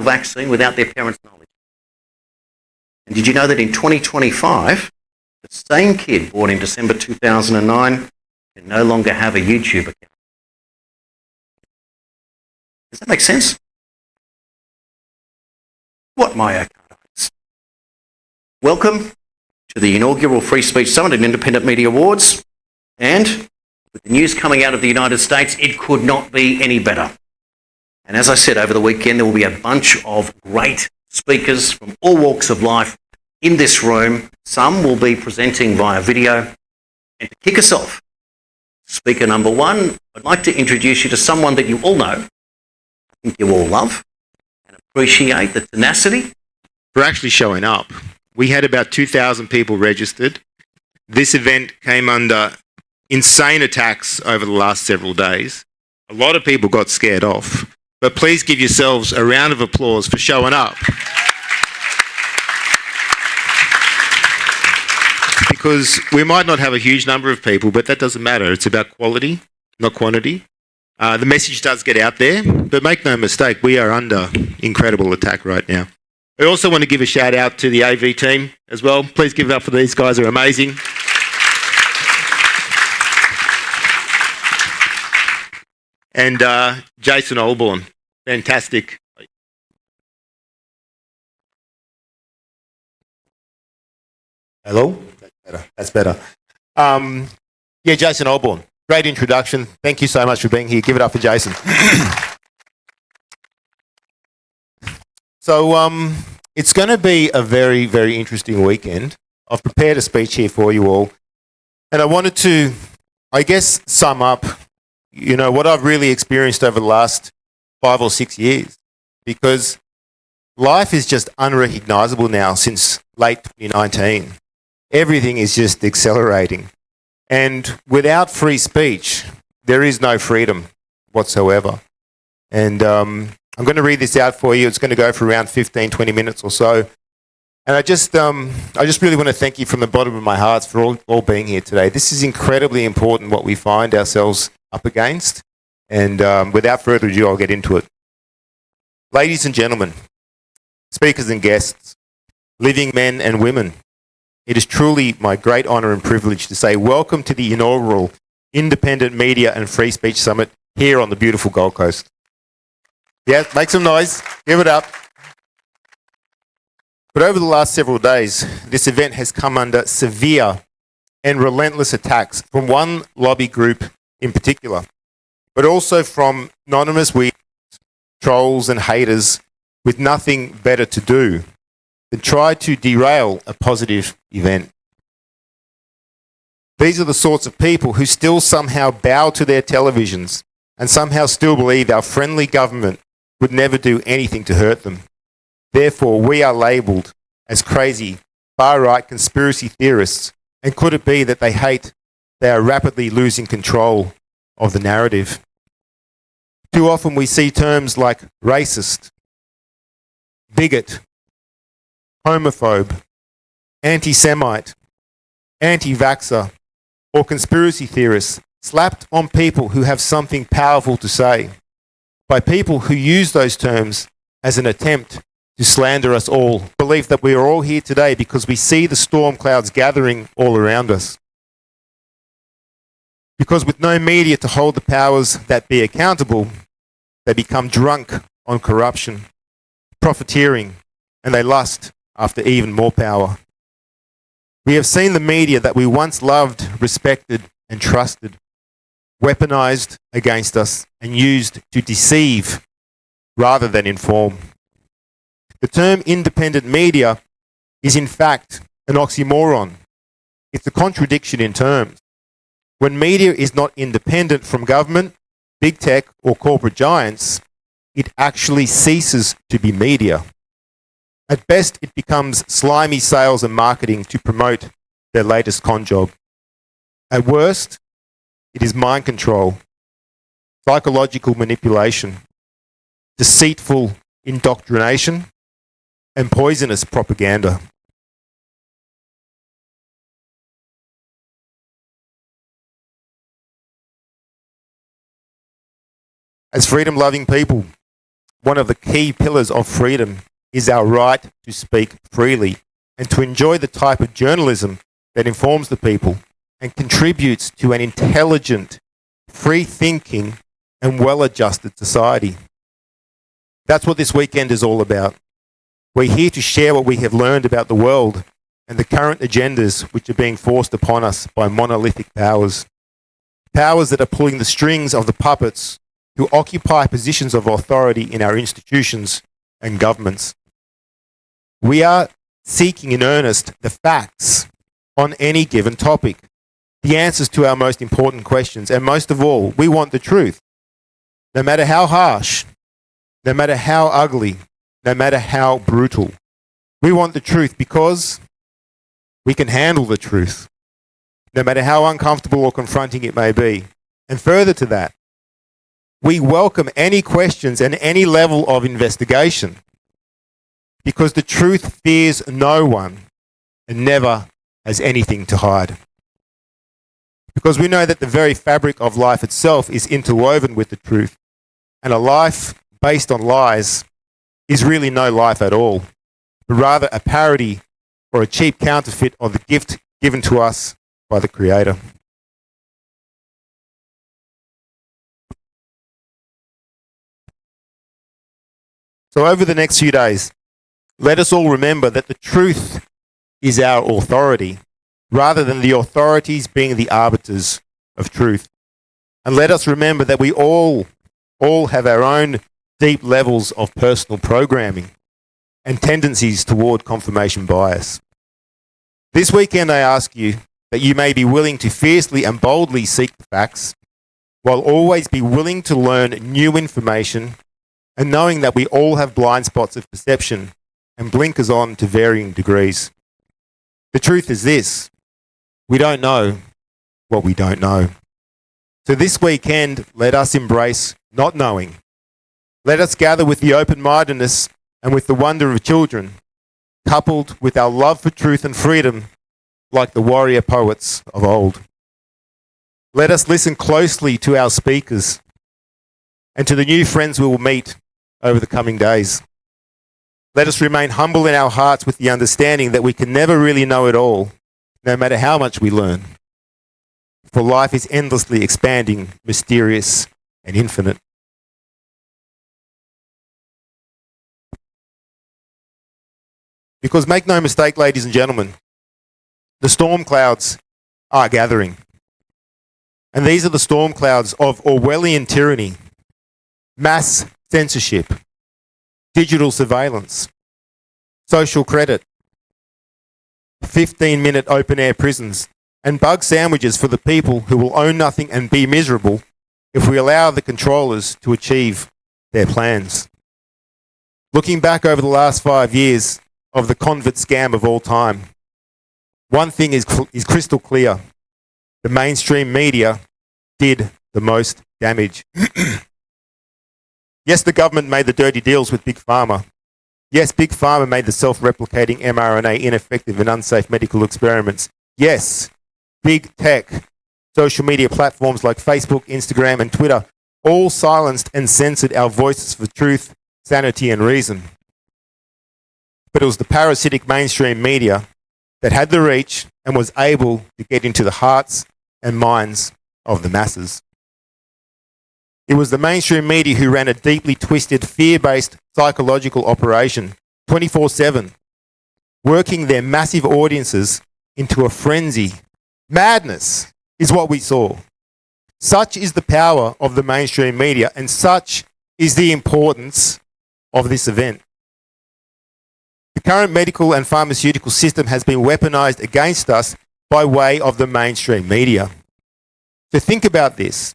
vaccine without their parents' knowledge. And did you know that in 2025, the same kid born in December 2009 can no longer have a YouTube account? Does that make sense? What myocarditis? Welcome to the inaugural Free Speech Summit and Independent Media Awards. And with the news coming out of the United States, it could not be any better. And as I said, over the weekend, there will be a bunch of great speakers from all walks of life in this room. Some will be presenting via video. And to kick us off, speaker number one, I'd like to introduce you to someone that you all know, I think you all love, and appreciate the tenacity. For actually showing up. We had about 2,000 people registered. This event came under insane attacks over the last several days. A lot of people got scared off. But please give yourselves a round of applause for showing up. Because we might not have a huge number of people, but that doesn't matter. It's about quality, not quantity. The message does get out there, but make no mistake, we are under incredible attack right now. I also want to give a shout out to the AV team as well. Please give it up for these guys, they're amazing. And Jason Olborn, fantastic. Hello? That's better. Yeah, Jason Olborn, great introduction. Thank you so much for being here. Give it up for Jason. So it's going to be a very, very interesting weekend. I've prepared a speech here for you all. And I wanted to, I guess, sum up, you know, what I've really experienced over the last 5 or 6 years. Because life is just unrecognizable now since late 2019. Everything is just accelerating. And without free speech, there is no freedom whatsoever. And I'm going to read this out for you. It's going to go for around 15, 20 minutes or so. And I just really want to thank you from the bottom of my heart for all being here today. This is incredibly important, what we find ourselves up against. And without further ado, I'll get into it. Ladies and gentlemen, speakers and guests, living men and women, it is truly my great honour and privilege to say welcome to the inaugural Independent Media and Free Speech Summit here on the beautiful Gold Coast. Yeah, make some noise. Give it up. But over the last several days, this event has come under severe and relentless attacks from one lobby group in particular, but also from anonymous weirdos, trolls and haters with nothing better to do than try to derail a positive event. These are the sorts of people who still somehow bow to their televisions and somehow still believe our friendly government would never do anything to hurt them. Therefore, we are labelled as crazy, far-right conspiracy theorists. And could it be that they are rapidly losing control of the narrative? Too often we see terms like racist, bigot, homophobe, anti-Semite, anti-vaxxer, or conspiracy theorists slapped on people who have something powerful to say, by people who use those terms as an attempt to slander us all. Believe that we are all here today because we see the storm clouds gathering all around us. Because with no media to hold the powers that be accountable, they become drunk on corruption, profiteering, and they lust after even more power. We have seen the media that we once loved, respected, and trusted weaponized against us and used to deceive rather than inform. The term independent media is in fact an oxymoron. It's a contradiction in terms. When media is not independent from government, big tech, or corporate giants, it actually ceases to be media. At best, it becomes slimy sales and marketing to promote their latest con job. At worst, it is mind control, psychological manipulation, deceitful indoctrination, and poisonous propaganda. As freedom-loving people, one of the key pillars of freedom is our right to speak freely and to enjoy the type of journalism that informs the people and contributes to an intelligent, free-thinking and well-adjusted society. That's what this weekend is all about. We're here to share what we have learned about the world and the current agendas which are being forced upon us by monolithic powers. Powers that are pulling the strings of the puppets who occupy positions of authority in our institutions and governments. We are seeking in earnest the facts on any given topic, the answers to our most important questions, and most of all, we want the truth. No matter how harsh, no matter how ugly, no matter how brutal, we want the truth because we can handle the truth, no matter how uncomfortable or confronting it may be. And further to that, we welcome any questions and any level of investigation because the truth fears no one and never has anything to hide. Because we know that the very fabric of life itself is interwoven with the truth, and a life based on lies is really no life at all, but rather a parody or a cheap counterfeit of the gift given to us by the Creator. So over the next few days, let us all remember that the truth is our authority, rather than the authorities being the arbiters of truth. And let us remember that we all have our own deep levels of personal programming and tendencies toward confirmation bias. This weekend I ask you that you may be willing to fiercely and boldly seek the facts, while always be willing to learn new information, and knowing that we all have blind spots of perception and blinkers on to varying degrees. The truth is this: we don't know what we don't know. So this weekend, let us embrace not knowing. Let us gather with the open-mindedness and with the wonder of children, coupled with our love for truth and freedom, like the warrior poets of old. Let us listen closely to our speakers and to the new friends we will meet over the coming days. Let us remain humble in our hearts with the understanding that we can never really know it all, no matter how much we learn. For life is endlessly expanding, mysterious, and infinite. Because make no mistake, ladies and gentlemen, the storm clouds are gathering. And these are the storm clouds of Orwellian tyranny, mass censorship, digital surveillance, social credit, 15-minute open-air prisons, and bug sandwiches for the people who will own nothing and be miserable if we allow the controllers to achieve their plans. Looking back over the last 5 years of the convict scam of all time, one thing is crystal clear: the mainstream media did the most damage. Yes, the government made the dirty deals with Big Pharma. Yes, Big Pharma made the self-replicating mRNA ineffective and unsafe medical experiments. Yes, big tech, social media platforms like Facebook, Instagram, and Twitter all silenced and censored our voices for truth, sanity, and reason. But it was the parasitic mainstream media that had the reach and was able to get into the hearts and minds of the masses. It was the mainstream media who ran a deeply twisted, fear-based psychological operation 24/7, working their massive audiences into a frenzy. Madness is what we saw. Such is the power of the mainstream media, and such is the importance of this event. The current medical and pharmaceutical system has been weaponized against us by way of the mainstream media. So think about this.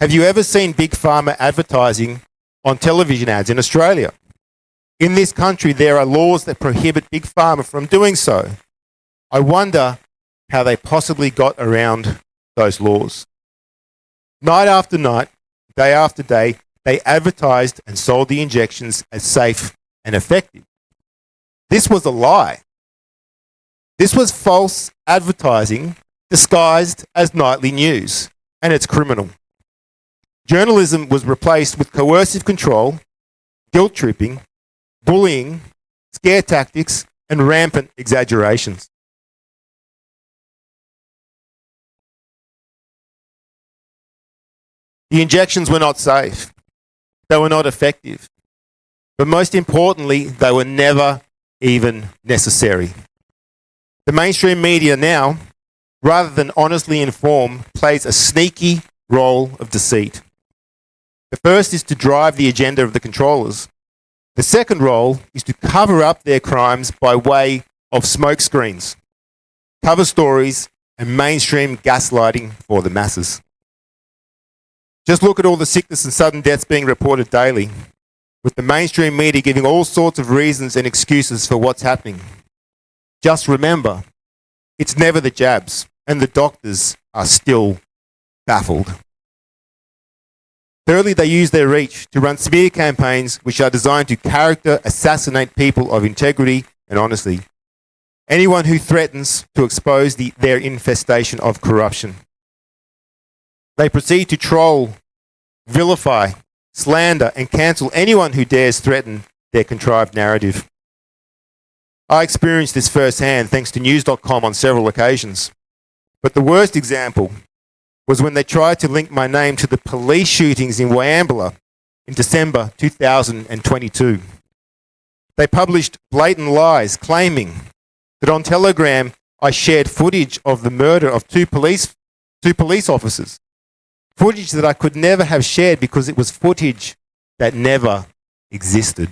Have you ever seen Big Pharma advertising on television ads in Australia? In this country, there are laws that prohibit Big Pharma from doing so. I wonder how they possibly got around those laws. Night after night, day after day, they advertised and sold the injections as safe and effective. This was a lie. This was false advertising disguised as nightly news, and it's criminal. Journalism was replaced with coercive control, guilt tripping, bullying, scare tactics, and rampant exaggerations. The injections were not safe. They were not effective. But most importantly, they were never even necessary. The mainstream media now, rather than honestly inform, plays a sneaky role of deceit. The first is to drive the agenda of the controllers. The second role is to cover up their crimes by way of smokescreens, cover stories, and mainstream gaslighting for the masses. Just look at all the sickness and sudden deaths being reported daily, with the mainstream media giving all sorts of reasons and excuses for what's happening. Just remember, it's never the jabs, and the doctors are still baffled. Thirdly, they use their reach to run smear campaigns which are designed to character assassinate people of integrity and honesty. Anyone who threatens to expose their infestation of corruption. They proceed to troll, vilify, slander, and cancel anyone who dares threaten their contrived narrative. I experienced this firsthand thanks to news.com on several occasions. But the worst example was when they tried to link my name to the police shootings in Wyambula in December 2022. They published blatant lies claiming that on Telegram I shared footage of the murder of two police officers. Footage that I could never have shared because it was footage that never existed.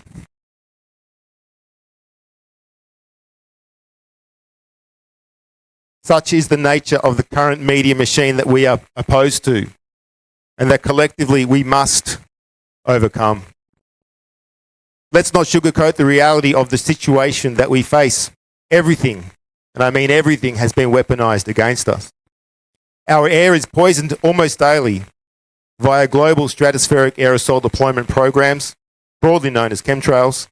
Such is the nature of the current media machine that we are opposed to, and that collectively we must overcome. Let's not sugarcoat the reality of the situation that we face. Everything, and I mean everything, has been weaponized against us. Our air is poisoned almost daily via global stratospheric aerosol deployment programs, broadly known as chemtrails,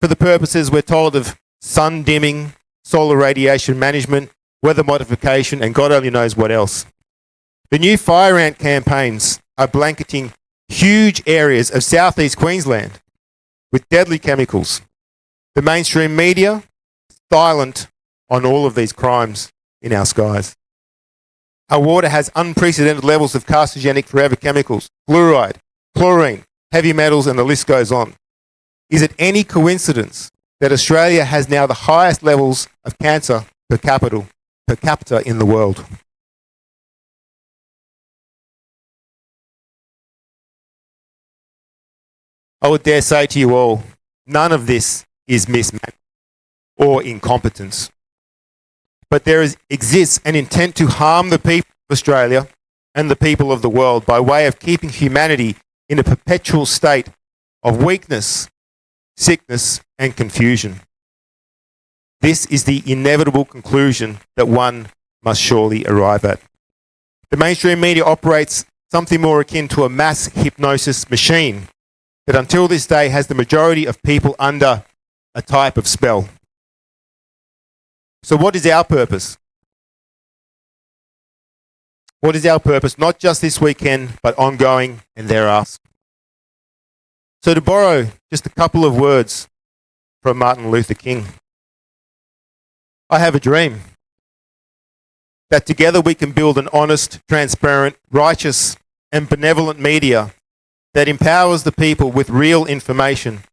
for the purposes, we're told, of sun dimming, solar radiation management, weather modification, and God only knows what else. The new fire ant campaigns are blanketing huge areas of southeast Queensland with deadly chemicals. The mainstream media, silent on all of these crimes in our skies. Our water has unprecedented levels of carcinogenic forever chemicals, fluoride, chlorine, heavy metals, and the list goes on. Is it any coincidence that Australia has now the highest levels of cancer per capita in the world? I would dare say to you all, none of this is mismanagement or incompetence. But there exists an intent to harm the people of Australia and the people of the world by way of keeping humanity in a perpetual state of weakness, sickness, and confusion. This is the inevitable conclusion that one must surely arrive at. The mainstream media operates something more akin to a mass hypnosis machine that until this day has the majority of people under a type of spell. So what is our purpose? What is our purpose, not just this weekend, but ongoing and thereafter? So to borrow just a couple of words from Martin Luther King, I have a dream that together we can build an honest, transparent, righteous, and benevolent media that empowers the people with real information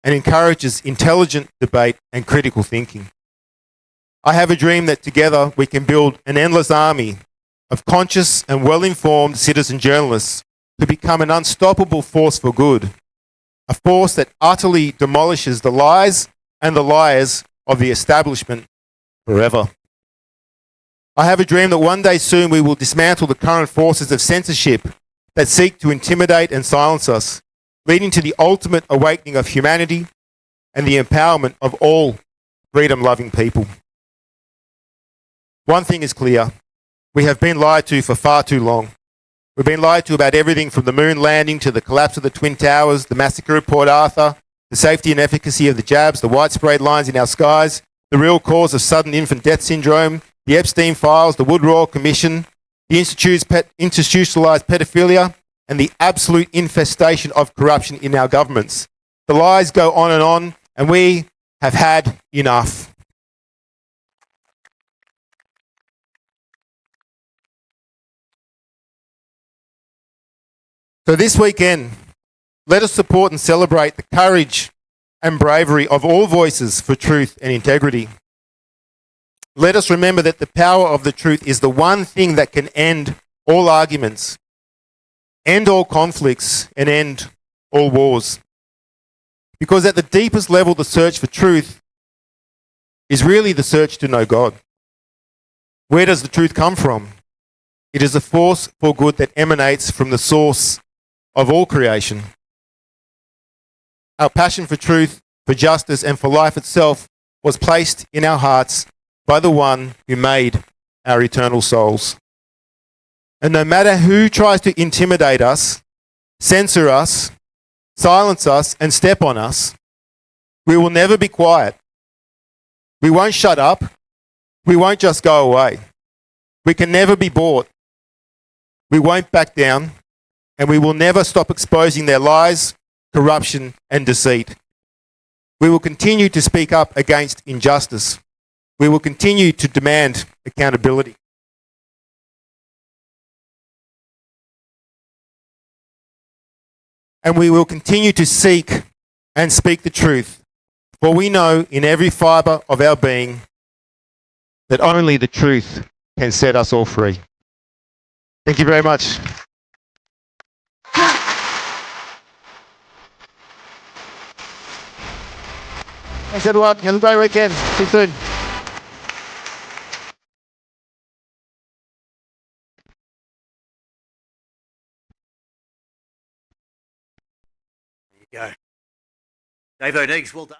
and encourages intelligent debate and critical thinking. I have a dream that together we can build an endless army of conscious and well-informed citizen journalists who become an unstoppable force for good, a force that utterly demolishes the lies and the liars of the establishment forever. I have a dream that one day soon we will dismantle the current forces of censorship that seek to intimidate and silence us, leading to the ultimate awakening of humanity and the empowerment of all freedom-loving people. One thing is clear. We have been lied to for far too long. We've been lied to about everything from the moon landing to the collapse of the Twin Towers, the massacre of Port Arthur, the safety and efficacy of the jabs, the widespread lines in our skies, the real cause of sudden infant death syndrome, the Epstein files, the Wood Royal Commission, the institutionalized pedophilia, and the absolute infestation of corruption in our governments. The lies go on, and we have had enough. So this weekend, let us support and celebrate the courage and bravery of all voices for truth and integrity. Let us remember that the power of the truth is the one thing that can end all arguments, end all conflicts, and end all wars. Because at the deepest level, the search for truth is really the search to know God. Where does the truth come from? It is a force for good that emanates from the source of all creation. Our passion for truth, for justice, and for life itself was placed in our hearts by the one who made our eternal souls. And no matter who tries to intimidate us, censor us, silence us, and step on us, we will never be quiet. We won't shut up. We won't just go away. We can never be bought. We won't back down, and we will never stop exposing their lies, corruption, and deceit. We will continue to speak up against injustice. We will continue to demand accountability. And we will continue to seek and speak the truth, for we know in every fibre of our being that only the truth can set us all free. Thank you very much. Thanks everyone. Have a great weekend. See you soon. There you go. Dave Oneegs, well done.